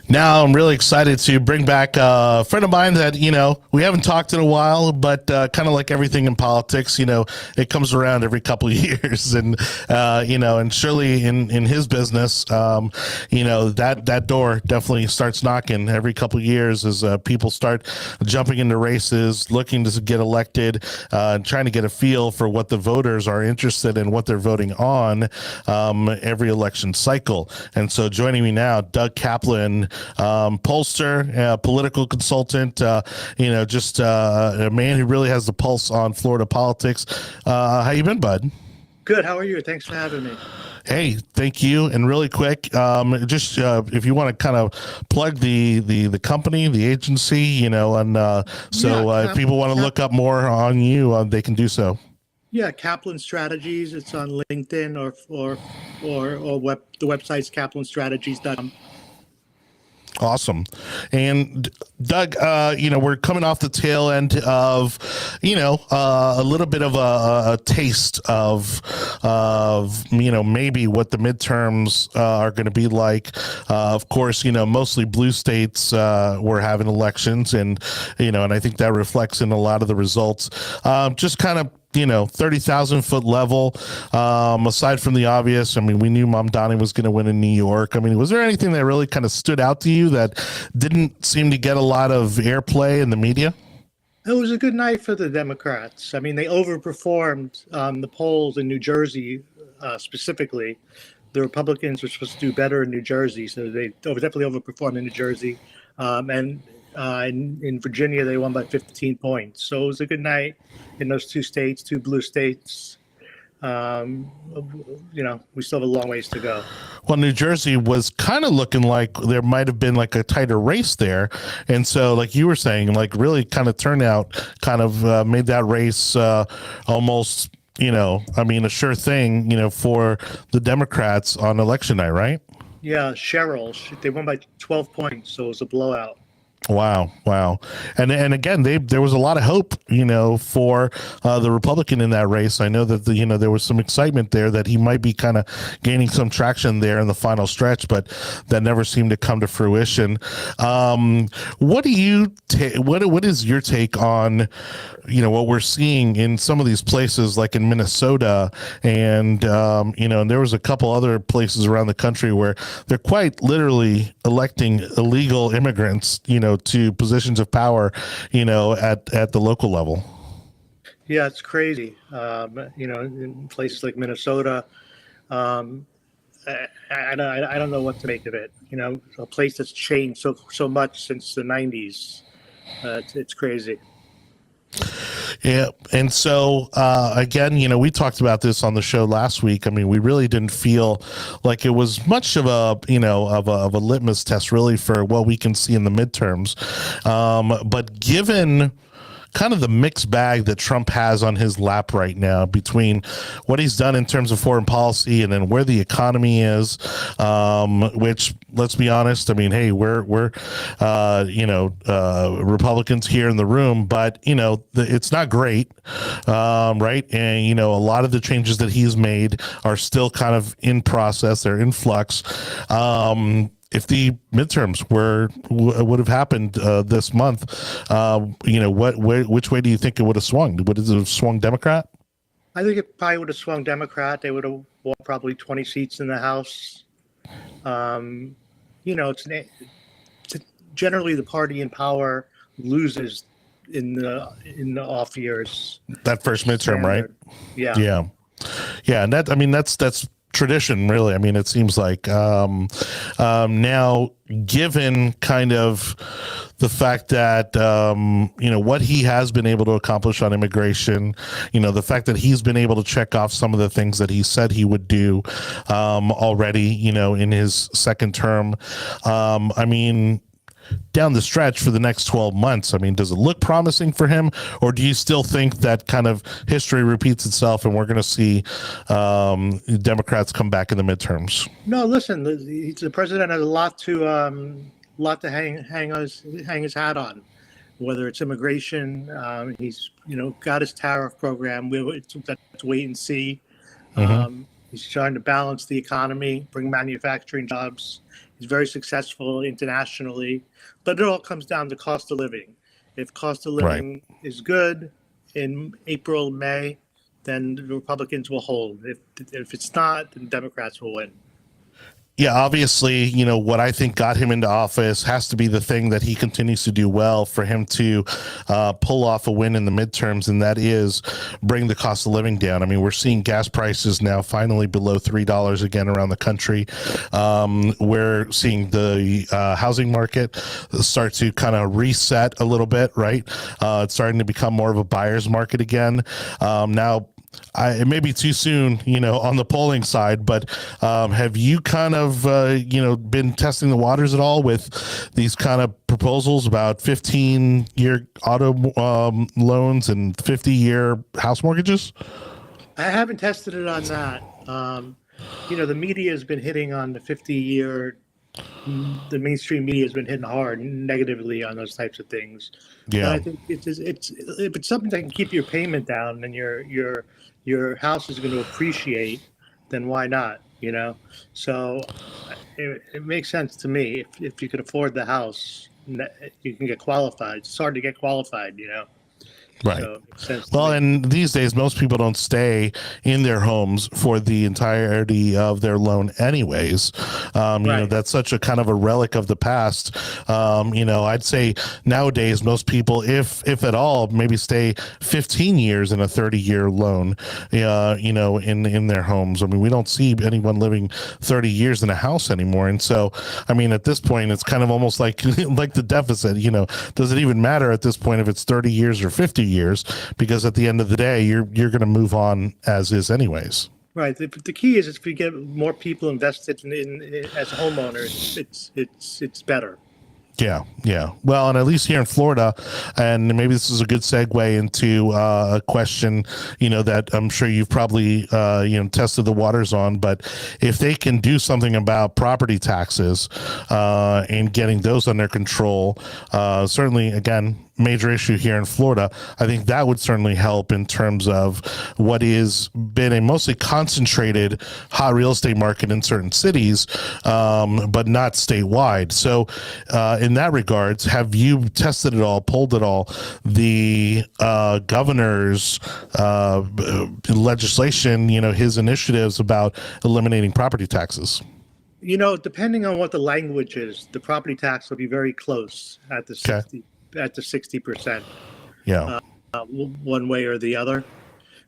Now I'm really excited to bring back a friend of mine that, we haven't talked in a while, but kind of like everything in politics, it comes around every couple of years. And, and surely in his business, that door definitely starts knocking every couple of years as people start jumping into races, looking to get elected, trying to get a feel for what the voters are interested in, what they're voting on every election cycle. And so joining me now, Doug Kaplan, Pollster, political consultant, just a man who really has the pulse on Florida politics. How you been, bud? Good. How are you? Thanks for having me. Hey, thank you. And really quick, if you want to kind of plug the company, the agency, if people want to look up more on you, they can do so. Yeah, Kaplan Strategies. It's on LinkedIn or the website's kaplanstrategies.com. Awesome. And Doug, we're coming off the tail end of, a little bit of a taste of, maybe what the midterms are going to be like. Of course, mostly blue states were having elections and I think that reflects in a lot of the results. Just kind of 30,000 foot level. Aside from the obvious, we knew Mamdani was going to win in New York. Was there anything that really kind of stood out to you that didn't seem to get a lot of airplay in the media? It was a good night for the Democrats. They overperformed the polls in New Jersey specifically. The Republicans were supposed to do better in New Jersey, so they definitely overperformed in New Jersey. And in Virginia, they won by 15 points. So it was a good night in those two states, two blue states. We still have a long ways to go. Well, New Jersey was kind of looking like there might have been like a tighter race there. And so, like you were saying, like really kind of turnout kind of made that race almost, a sure thing, for the Democrats on election night, right? Yeah, Cheryl, they won by 12 points, so it was a blowout. Wow. And again, there was a lot of hope, for the Republican in that race. I know that there was some excitement there that he might be kind of gaining some traction there in the final stretch, but that never seemed to come to fruition. What do you what is your take on, what we're seeing in some of these places like in Minnesota and and there was a couple other places around the country where they're quite literally electing illegal immigrants, to positions of power, at the local level. Yeah, it's crazy. In places like Minnesota, I don't know what to make of it. A place that's changed so much since the 90s. It's crazy. Yeah. And so, again, we talked about this on the show last week. We really didn't feel like it was much of a, of a litmus test really for what we can see in the midterms. But given kind of the mixed bag that Trump has on his lap right now between what he's done in terms of foreign policy and then where the economy is, which let's be honest, hey, we're Republicans here in the room, but it's not great, right? And a lot of the changes that he's made are still kind of in process, they're in flux. If the midterms would have happened this month, which way do you think it would have swung? Would it have swung Democrat? I think it probably would have swung Democrat. They would have won probably 20 seats in the House. It's generally the party in power loses in the off years. That first midterm, right? Yeah. And that's tradition, really. It seems like now, given kind of the fact that what he has been able to accomplish on immigration, the fact that he's been able to check off some of the things that he said he would do already, in his second term. Down the stretch for the next 12 months, does it look promising for him, or do you still think that kind of history repeats itself and we're going to see Democrats come back in the midterms? No, listen, the president has a lot to hang his hat on, whether it's immigration. He's got his tariff program. Let's wait and see. He's trying to balance the economy, bring manufacturing jobs He's very successful internationally, but it all comes down to cost of living. If cost of living is good in April, May, then the Republicans will hold. If it's not, then Democrats will win. Yeah, obviously, you know, what I think got him into office has to be the thing that he continues to do well for him to pull off a win in the midterms, and that is bring the cost of living down. I mean, we're seeing gas prices now finally below $3 again around the country. We're seeing the housing market start to kind of reset a little bit, right? It's starting to become more of a buyer's market again. Now, it may be too soon, you know, on the polling side, but have you kind of, you know, been testing the waters at all with these kind of proposals about 15-year auto loans and 50-year house mortgages? I haven't tested it on that. You know, the media has been hitting on the 50-year. The mainstream media has been hitting hard negatively on those types of things. Yeah, but I think it's if it's something that can keep your payment down and your house is going to appreciate, then why not? You know, so it makes sense to me. If you can afford the house, you can get qualified. It's hard to get qualified, you know. right. So it makes sense Well, to me. and these days, most people don't stay in their homes for the entirety of their loan anyways. You know, Right. that's such a kind of a relic of the past. You know, I'd say nowadays, most people, if at all, maybe stay 15 years in a 30-year loan, you know, in their homes. I mean, we don't see anyone living 30 years in a house anymore. And so, I mean, at this point, it's kind of almost like, like the deficit, you know, does it even matter at this point if it's 30 years or 50 years, because at the end of the day, you're going to move on as is anyways. Right. The key is if we get more people invested in as homeowners, it's better. Yeah, yeah. Well, and at least here in Florida, and maybe this is a good segue into a question, you know, that I'm sure you've probably, you know, tested the waters on, but if they can do something about property taxes and getting those under control, certainly, again, major issue here in Florida, I think that would certainly help in terms of what is been a mostly concentrated hot real estate market in certain cities, but not statewide. So in that regards, have you tested it all, polled it all, the governor's legislation, you know, his initiatives about eliminating property taxes? You know, depending on what the language is, the property tax will be very close at the 60%. Yeah. One way or the other.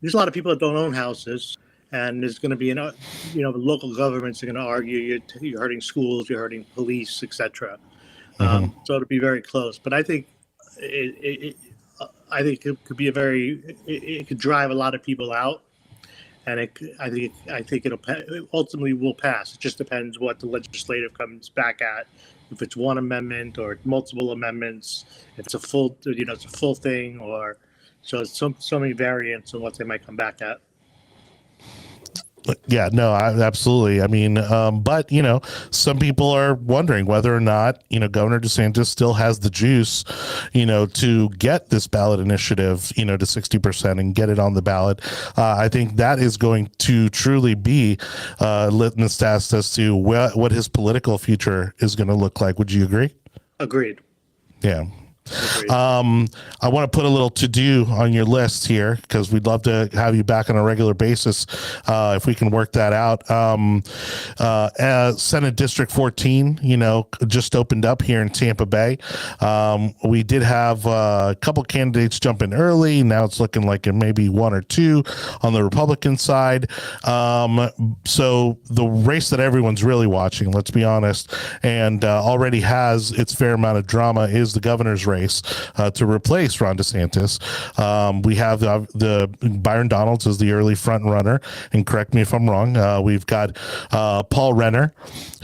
There's a lot of people that don't own houses, and there's going to be, you know, the local governments are going to argue you're hurting schools, you're hurting police, etc. So it'll be very close. But I think it could be it could drive a lot of people out, and I think it ultimately will pass. It just depends what the legislative comes back at. If it's one amendment or multiple amendments, if it's a full, you know, it's a full thing, or so it's so many variants on what they might come back at. Yeah, no, absolutely. I mean, but, you know, some people are wondering whether or not, you know, Governor DeSantis still has the juice, you know, to get this ballot initiative, you know, to 60% and get it on the ballot. I think that is going to truly be litmus test as to what his political future is going to look like. Would you agree? Agreed. Yeah. Agreed. I want to put a little to-do on your list here because we'd love to have you back on a regular basis if we can work that out. Senate District 14, you know, just opened up here in Tampa Bay. We did have a couple candidates jump in early. Now it's looking like it may be one or two on the Republican side. So the race that everyone's really watching, let's be honest, and already has its fair amount of drama is the governor's race to replace Ron DeSantis. We have the Byron Donalds as the early front runner, and correct me if I'm wrong. We've got Paul Renner,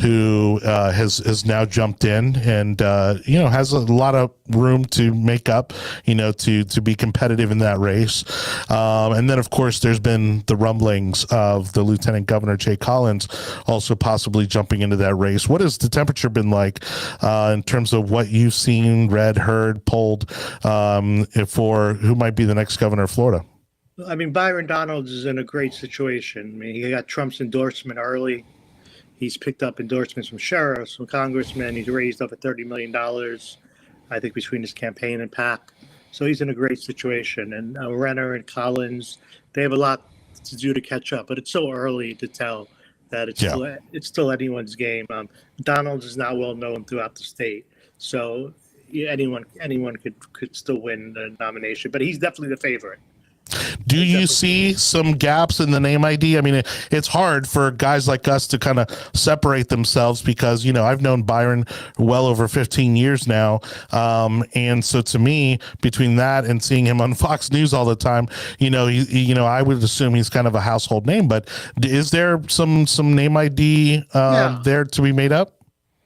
who has now jumped in and you know, has a lot of room to make up, you know, to be competitive in that race. And then of course there's been the rumblings of the Lieutenant Governor Jay Collins also possibly jumping into that race. What has the temperature been like in terms of what you've seen, read, heard, polled for who might be the next governor of Florida? I mean, Byron Donalds is in a great situation. I mean, he got Trump's endorsement early. He's picked up endorsements from sheriffs, from congressmen. He's raised over $30 million, I think, between his campaign and PAC. So he's in a great situation. And Renner and Collins, they have a lot to do to catch up, but it's so early to tell that it's still anyone's game. Donald is not well known throughout the state, so anyone could still win the nomination, but he's definitely the favorite. Do you see some gaps in the name ID? I mean, it's hard for guys like us to kind of separate themselves because, you know, I've known Byron well over 15 years now. And so to me, between that and seeing him on Fox News all the time, you know, I would assume he's kind of a household name, but is there some name ID there to be made up?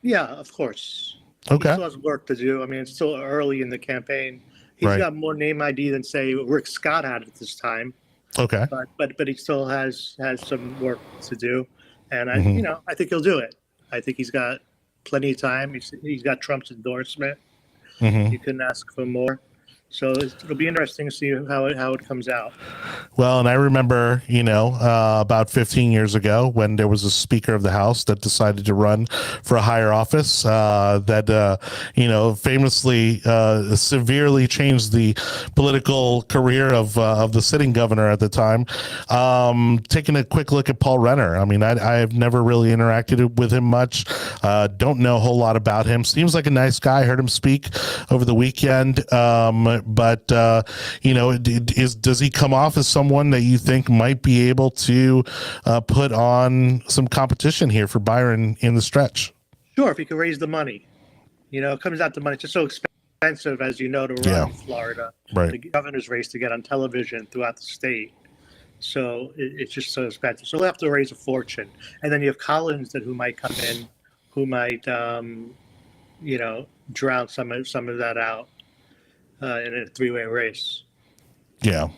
Yeah, of course. Okay. He still has work to do. I mean, it's still early in the campaign. He's got more name ID than, say, Rick Scott had at this time. Okay. But he still has some work to do, and I think he'll do it. I think he's got plenty of time. He's got Trump's endorsement. You couldn't ask for more. So it'll be interesting to see how it comes out. Well, and I remember, about 15 years ago when there was a Speaker of the House that decided to run for a higher office that famously severely changed the political career of the sitting governor at the time. Taking a quick look at Paul Renner. I mean, I have never really interacted with him much. Don't know a whole lot about him. Seems like a nice guy. I heard him speak over the weekend. But does he come off as someone that you think might be able to put on some competition here for Byron in the stretch? Sure, if he could raise the money. It comes out to money. It's just so expensive, as you know, to run in Florida. Right. The governor's race to get on television throughout the state. So it's just so expensive. So they'll have to raise a fortune. And then you have Collins who might come in, who might, drown some of that out. In a three-way race. Yeah.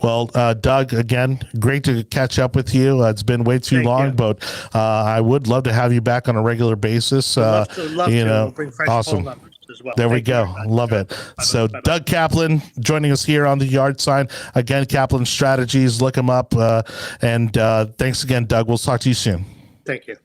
Well, Doug, again, great to catch up with you. It's been way too long, but I would love to have you back on a regular basis. Love to bring fresh awesome. poll numbers as well. There we go. Love it. So Doug Kaplan joining us here on the Yard Sign. Again, Kaplan Strategies. Look him up. And thanks again, Doug. We'll talk to you soon. Thank you.